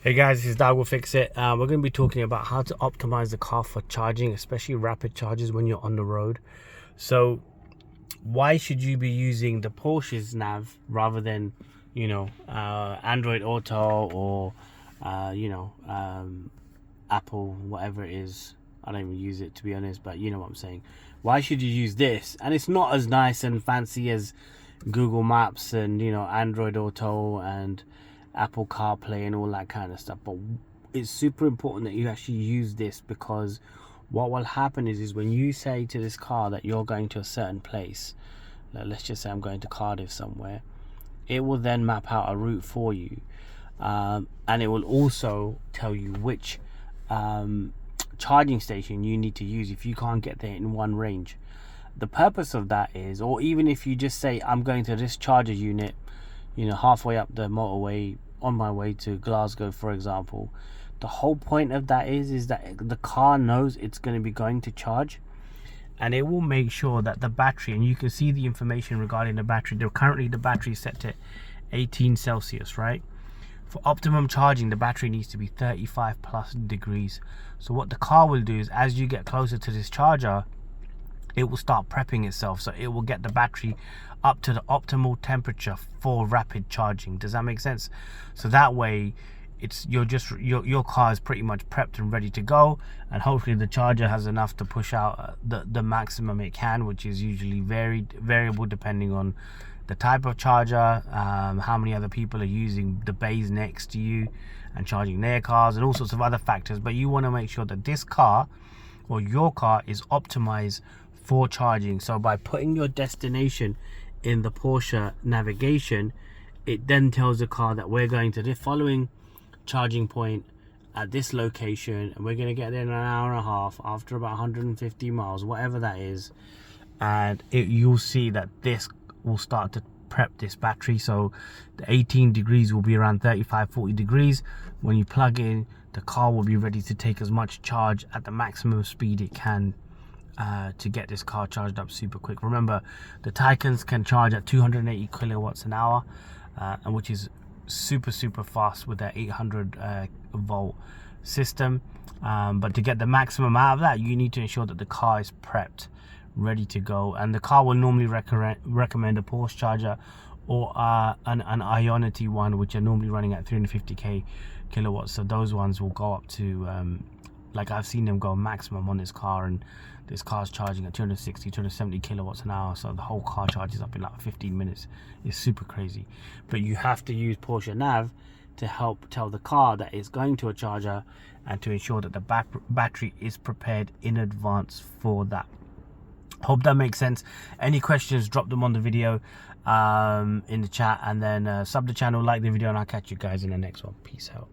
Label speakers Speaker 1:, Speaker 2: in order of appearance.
Speaker 1: Hey guys, this is Dad Will Fix It. We're going to be talking about how to optimize the car for charging, especially rapid charges when you're on the road. So why should you be using the Porsche's nav rather than, Android Auto or, Apple, whatever it is? I don't even use it, to be honest, but you know what I'm saying. Why should you use this? And it's not as nice and fancy as Google Maps and, Android Auto and Apple CarPlay and all that kind of stuff, but it's super important that you actually use this, because what will happen is when you say to this car that you're going to a certain place, let's just say I'm going to Cardiff somewhere, it will then map out a route for you, and it will also tell you which charging station you need to use if you can't get there in one range. The purpose of that is, or even if you just say I'm going to this charger unit, halfway up the motorway on my way to Glasgow, for example, the whole point of that is that the car knows it's going to be going to charge, and it will make sure that the battery, and you can see the information regarding the battery. Currently the battery is set to 18 Celsius, right? For optimum charging, the battery needs to be 35 plus degrees. So what the car will do is, as you get closer to this charger, it will start prepping itself, so it will get the battery up to the optimal temperature for rapid charging. Does that make sense? So that way your car is pretty much prepped and ready to go, and hopefully the charger has enough to push out the maximum it can, which is usually variable depending on the type of charger, how many other people are using the bays next to you and charging their cars, and all sorts of other factors. But you want to make sure that this car or your car is optimized for charging. So by putting your destination in the Porsche navigation, it then tells the car that we're going to the following charging point at this location, and we're going to get there in an hour and a half after about 150 miles, whatever that is. And you'll see that this will start to prep this battery. So the 18 degrees will be around 35-40 degrees. When you plug in, the car will be ready to take as much charge at the maximum speed it can to get this car charged up super quick. Remember, the Taycans can charge at 280 kilowatts an hour, and which is super fast with their 800 volt system. But to get the maximum out of that, you need to ensure that the car is prepped, ready to go. And the car will normally recommend a Porsche charger or an Ionity one, which are normally running at 350 kilowatts. So those ones will go up to like I've seen them go maximum on this car, and this car's charging at 270 kilowatts an hour. So the whole car charges up in like 15 minutes. It's super crazy. But you have to use Porsche Nav to help tell the car that it's going to a charger, and to ensure that the battery is prepared in advance for that. Hope that makes sense. Any questions, drop them on the video in the chat, and then sub the channel, like the video, and I'll catch you guys in the next one. Peace out.